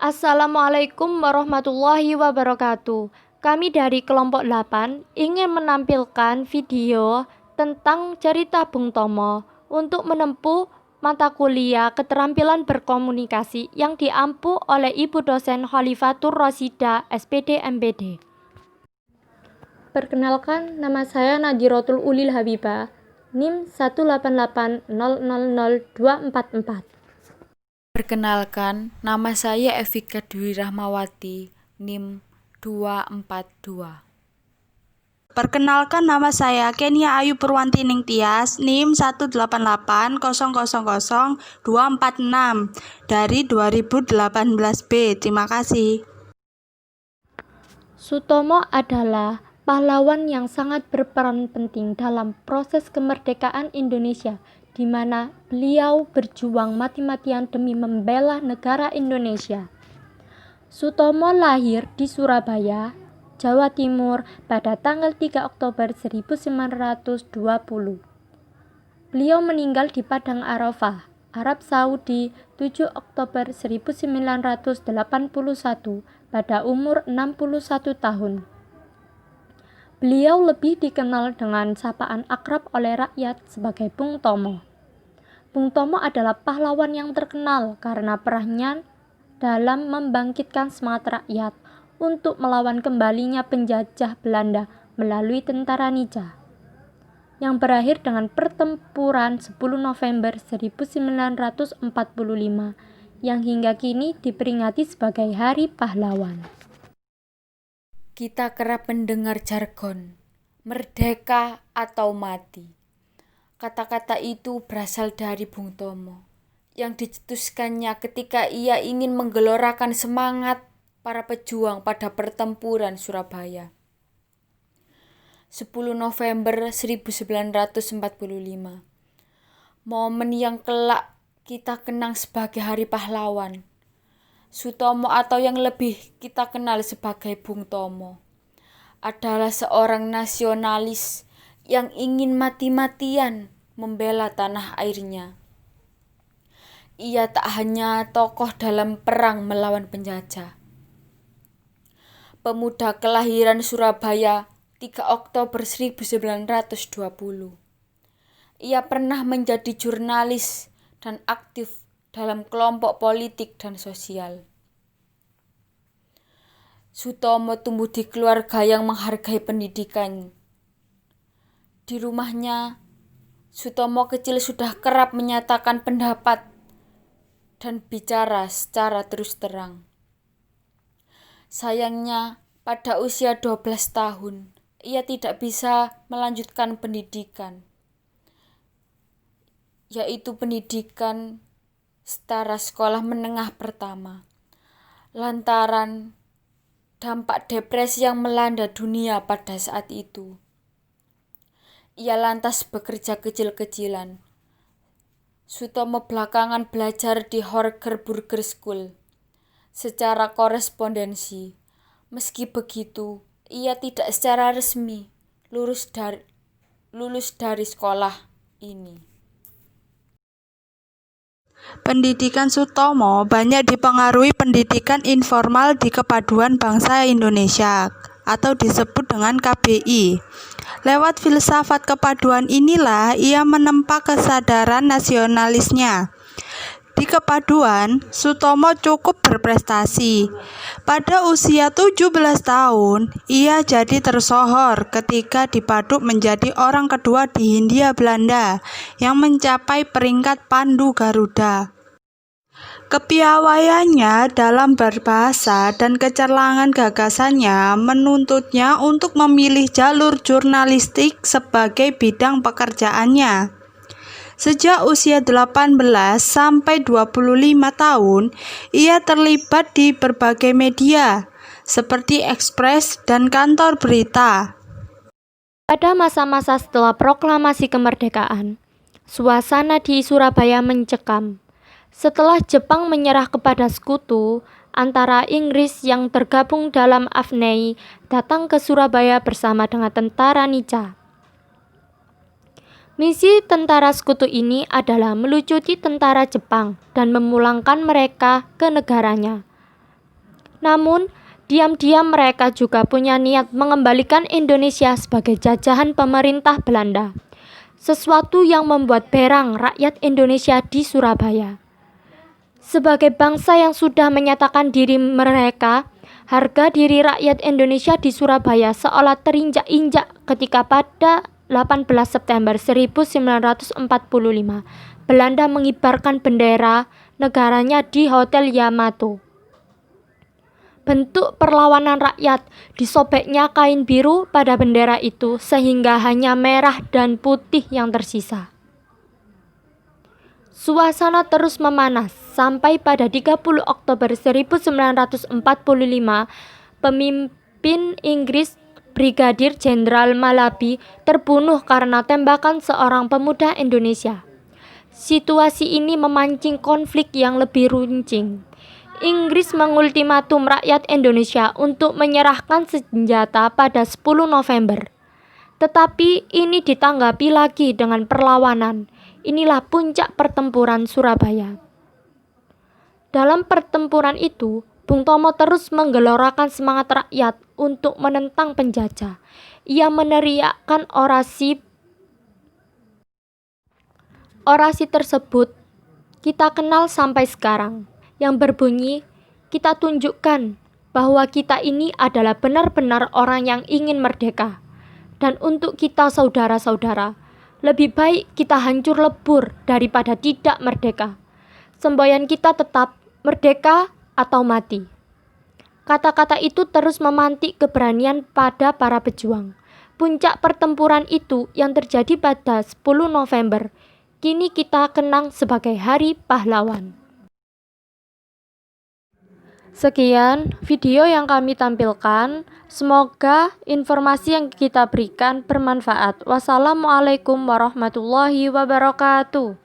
Assalamualaikum warahmatullahi wabarakatuh. Kami dari kelompok 8 ingin menampilkan video tentang cerita Bung Tomo untuk menempuh mata kuliah keterampilan berkomunikasi yang diampu oleh Ibu dosen Khalifatur Rosida SPD MPD. Perkenalkan, nama saya Nadiratul Ulil Habibah, NIM 188000244. Perkenalkan, nama saya Evika Dwi Rahmawati, NIM 242. Perkenalkan, nama saya Kenia Ayu Purwanti Ningtyas, NIM 188000246 dari 2018B. Terima kasih. Sutomo adalah pahlawan yang sangat berperan penting dalam proses kemerdekaan Indonesia, di mana beliau berjuang mati-matian demi membela negara Indonesia. Sutomo lahir di Surabaya, Jawa Timur pada tanggal 3 Oktober 1920. Beliau meninggal di Padang Arafah, Arab Saudi 7 Oktober 1981 pada umur 61 tahun. Beliau lebih dikenal dengan sapaan akrab oleh rakyat sebagai Bung Tomo. Bung Tomo adalah pahlawan yang terkenal karena perannya dalam membangkitkan semangat rakyat untuk melawan kembalinya penjajah Belanda melalui tentara Nica, yang berakhir dengan pertempuran 10 November 1945 yang hingga kini diperingati sebagai Hari Pahlawan. Kita kerap mendengar jargon, merdeka atau mati. Kata-kata itu berasal dari Bung Tomo, yang dicetuskannya ketika ia ingin menggelorakan semangat para pejuang pada pertempuran Surabaya. 10 November 1945, momen yang kelak kita kenang sebagai Hari Pahlawan. Sutomo atau yang lebih kita kenal sebagai Bung Tomo adalah seorang nasionalis yang ingin mati-matian membela tanah airnya. Ia tak hanya tokoh dalam perang melawan penjajah. Pemuda kelahiran Surabaya 3 Oktober 1920. Ia pernah menjadi jurnalis dan aktif dalam kelompok politik dan sosial. Sutomo tumbuh di keluarga yang menghargai pendidikan. Di rumahnya, Sutomo kecil sudah kerap menyatakan pendapat dan bicara secara terus terang. Sayangnya, pada usia 12 tahun, ia tidak bisa melanjutkan pendidikan, yaitu pendidikan setara sekolah menengah pertama, lantaran dampak depresi yang melanda dunia pada saat itu. Ia lantas bekerja kecil-kecilan. Sutomo belakangan belajar di Horger Burger School secara korespondensi. Meski begitu, ia tidak secara resmi lulus dari sekolah ini. Pendidikan Sutomo banyak dipengaruhi pendidikan informal di Kepaduan Bangsa Indonesia atau disebut dengan KBI. Lewat filsafat kepaduan inilah ia menempa kesadaran nasionalisnya. Di Kepaduan, Sutomo cukup berprestasi. Pada usia 17 tahun, ia jadi tersohor ketika dipaduk menjadi orang kedua di Hindia Belanda yang mencapai peringkat Pandu Garuda. Kepiawaiannya dalam berbahasa dan kecerlangan gagasannya menuntutnya untuk memilih jalur jurnalistik sebagai bidang pekerjaannya. Sejak usia 18 sampai 25 tahun, ia terlibat di berbagai media, seperti Ekspres dan kantor berita. Pada masa-masa setelah proklamasi kemerdekaan, suasana di Surabaya mencekam. Setelah Jepang menyerah kepada sekutu, antara Inggris yang tergabung dalam AFNEI datang ke Surabaya bersama dengan tentara Nica. Misi tentara sekutu ini adalah melucuti tentara Jepang dan memulangkan mereka ke negaranya. Namun, diam-diam mereka juga punya niat mengembalikan Indonesia sebagai jajahan pemerintah Belanda. Sesuatu yang membuat berang rakyat Indonesia di Surabaya. Sebagai bangsa yang sudah menyatakan diri mereka, harga diri rakyat Indonesia di Surabaya seolah terinjak-injak ketika pada 18 September 1945 Belanda mengibarkan bendera negaranya di Hotel Yamato. Bentuk perlawanan rakyat, disobeknya kain biru pada bendera itu sehingga hanya merah dan putih yang tersisa. Suasana terus memanas sampai pada 30 Oktober 1945, pemimpin Inggris Brigadir Jenderal Malabi terbunuh karena tembakan seorang pemuda Indonesia. Situasi ini memancing konflik yang lebih runcing. Inggris mengultimatum rakyat Indonesia untuk menyerahkan senjata pada 10 November. Tetapi ini ditanggapi lagi dengan perlawanan. Inilah puncak pertempuran Surabaya. Dalam pertempuran itu, Bung Tomo terus menggelorakan semangat rakyat untuk menentang penjajah. Ia meneriakkan orasi tersebut kita kenal sampai sekarang, yang berbunyi, kita tunjukkan bahwa kita ini adalah benar-benar orang yang ingin merdeka. Dan untuk kita saudara-saudara, lebih baik kita hancur lebur daripada tidak merdeka. Semboyan kita tetap merdeka atau mati. Kata-kata itu terus memantik keberanian pada para pejuang. Puncak pertempuran itu yang terjadi pada 10 November, kini kita kenang sebagai Hari Pahlawan. Sekian video yang kami tampilkan. Semoga informasi yang kita berikan bermanfaat. Wassalamualaikum warahmatullahi wabarakatuh.